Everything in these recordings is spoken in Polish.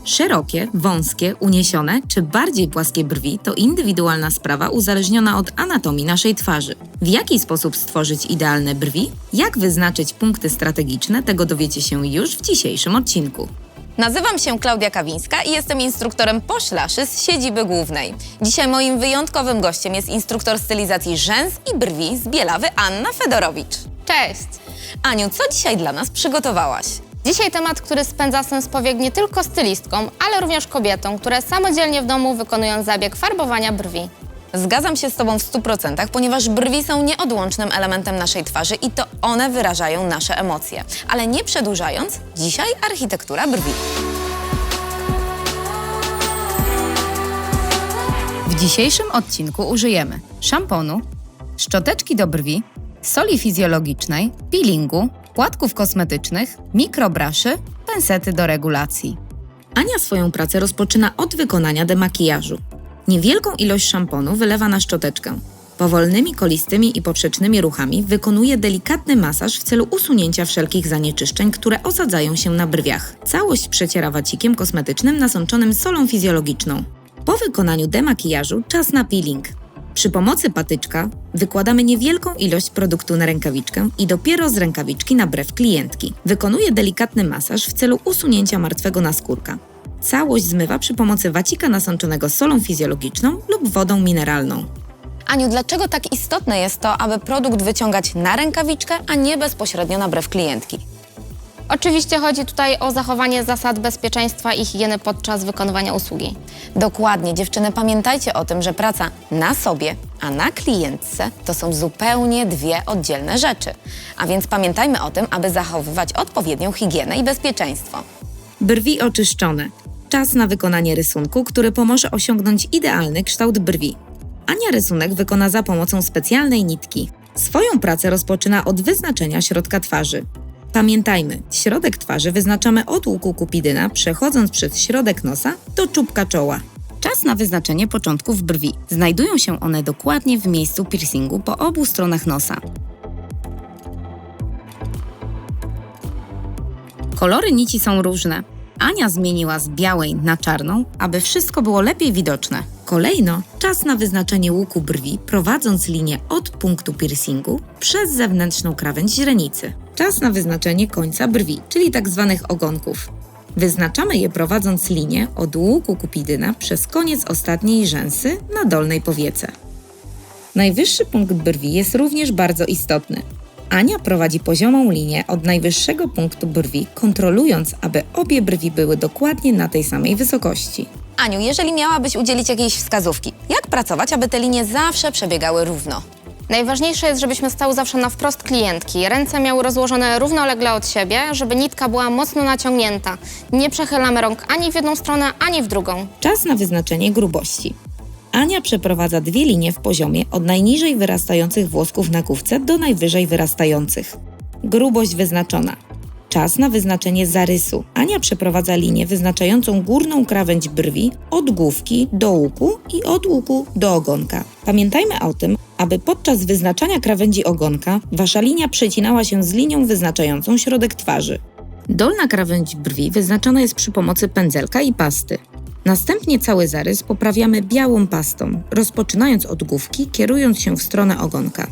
Szerokie, wąskie, uniesione czy bardziej płaskie brwi to indywidualna sprawa uzależniona od anatomii naszej twarzy. W jaki sposób stworzyć idealne brwi? Jak wyznaczyć punkty strategiczne? Tego dowiecie się już w dzisiejszym odcinku. Nazywam się Klaudia Kawińska i jestem instruktorem Posh Lashes z siedziby głównej. Dzisiaj moim wyjątkowym gościem jest instruktor stylizacji rzęs i brwi z Bielawy Anna Fedorowicz. Cześć! Aniu, co dzisiaj dla nas przygotowałaś? Dzisiaj temat, który spędza sens powiek nie tylko stylistkom, ale również kobietom, które samodzielnie w domu wykonują zabieg farbowania brwi. Zgadzam się z Tobą w 100%, ponieważ brwi są nieodłącznym elementem naszej twarzy i to one wyrażają nasze emocje. Ale nie przedłużając, dzisiaj architektura brwi. W dzisiejszym odcinku użyjemy szamponu, szczoteczki do brwi, soli fizjologicznej, peelingu, płatków kosmetycznych, mikrobraszy, pensety do regulacji. Ania swoją pracę rozpoczyna od wykonania demakijażu. Niewielką ilość szamponu wylewa na szczoteczkę. Powolnymi, kolistymi i poprzecznymi ruchami wykonuje delikatny masaż w celu usunięcia wszelkich zanieczyszczeń, które osadzają się na brwiach. Całość przeciera wacikiem kosmetycznym nasączonym solą fizjologiczną. Po wykonaniu demakijażu czas na peeling. Przy pomocy patyczka wykładamy niewielką ilość produktu na rękawiczkę i dopiero z rękawiczki na brew klientki. Wykonuje delikatny masaż w celu usunięcia martwego naskórka. Całość zmywa przy pomocy wacika nasączonego solą fizjologiczną lub wodą mineralną. Aniu, dlaczego tak istotne jest to, aby produkt wyciągać na rękawiczkę, a nie bezpośrednio na brew klientki? Oczywiście chodzi tutaj o zachowanie zasad bezpieczeństwa i higieny podczas wykonywania usługi. Dokładnie, dziewczyny, pamiętajcie o tym, że praca na sobie, a na klientce to są zupełnie dwie oddzielne rzeczy. A więc pamiętajmy o tym, aby zachowywać odpowiednią higienę i bezpieczeństwo. Brwi oczyszczone. Czas na wykonanie rysunku, który pomoże osiągnąć idealny kształt brwi. Ania rysunek wykona za pomocą specjalnej nitki. Swoją pracę rozpoczyna od wyznaczenia środka twarzy. Pamiętajmy, środek twarzy wyznaczamy od łuku kupidyna, przechodząc przez środek nosa do czubka czoła. Czas na wyznaczenie początków brwi. Znajdują się one dokładnie w miejscu piercingu po obu stronach nosa. Kolory nici są różne. Ania zmieniła z białej na czarną, aby wszystko było lepiej widoczne. Kolejno czas na wyznaczenie łuku brwi, prowadząc linię od punktu piercingu przez zewnętrzną krawędź źrenicy. Czas na wyznaczenie końca brwi, czyli tzw. ogonków. Wyznaczamy je prowadząc linię od łuku kupidyna przez koniec ostatniej rzęsy na dolnej powiece. Najwyższy punkt brwi jest również bardzo istotny. Ania prowadzi poziomą linię od najwyższego punktu brwi, kontrolując, aby obie brwi były dokładnie na tej samej wysokości. Aniu, jeżeli miałabyś udzielić jakiejś wskazówki, jak pracować, aby te linie zawsze przebiegały równo? Najważniejsze jest, żebyśmy stały zawsze na wprost klientki. Ręce miały rozłożone równolegle od siebie, żeby nitka była mocno naciągnięta. Nie przechylamy rąk ani w jedną stronę, ani w drugą. Czas na wyznaczenie grubości. Ania przeprowadza dwie linie w poziomie od najniżej wyrastających włosków na główce do najwyżej wyrastających. Grubość wyznaczona. Czas na wyznaczenie zarysu. Ania przeprowadza linię wyznaczającą górną krawędź brwi od główki do łuku i od łuku do ogonka. Pamiętajmy o tym, aby podczas wyznaczania krawędzi ogonka wasza linia przecinała się z linią wyznaczającą środek twarzy. Dolna krawędź brwi wyznaczona jest przy pomocy pędzelka i pasty. Następnie cały zarys poprawiamy białą pastą, rozpoczynając od główki, kierując się w stronę ogonka.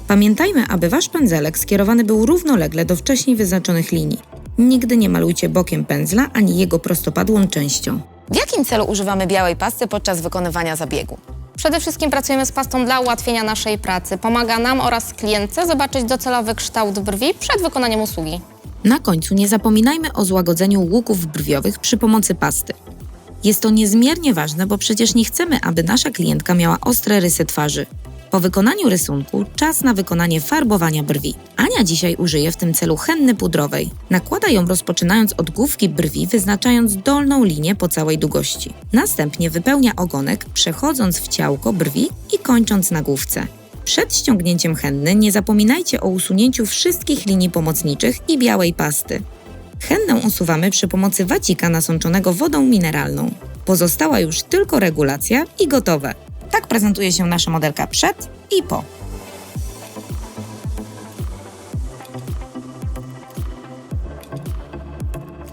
Pamiętajmy, aby wasz pędzelek skierowany był równolegle do wcześniej wyznaczonych linii. Nigdy nie malujcie bokiem pędzla ani jego prostopadłą częścią. W jakim celu używamy białej pasty podczas wykonywania zabiegu? Przede wszystkim pracujemy z pastą dla ułatwienia naszej pracy. Pomaga nam oraz klientce zobaczyć docelowy kształt brwi przed wykonaniem usługi. Na końcu nie zapominajmy o złagodzeniu łuków brwiowych przy pomocy pasty. Jest to niezmiernie ważne, bo przecież nie chcemy, aby nasza klientka miała ostre rysy twarzy. Po wykonaniu rysunku czas na wykonanie farbowania brwi. Ania dzisiaj użyje w tym celu henny pudrowej. Nakłada ją rozpoczynając od główki brwi, wyznaczając dolną linię po całej długości. Następnie wypełnia ogonek, przechodząc w ciałko brwi i kończąc na główce. Przed ściągnięciem henny nie zapominajcie o usunięciu wszystkich linii pomocniczych i białej pasty. Hennę usuwamy przy pomocy wacika nasączonego wodą mineralną. Pozostała już tylko regulacja i gotowe. Tak prezentuje się nasza modelka przed i po.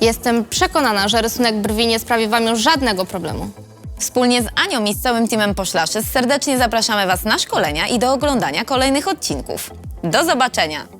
Jestem przekonana, że rysunek brwi nie sprawi Wam już żadnego problemu. Wspólnie z Anią i z całym teamem Poszlaszy serdecznie zapraszamy Was na szkolenia i do oglądania kolejnych odcinków. Do zobaczenia!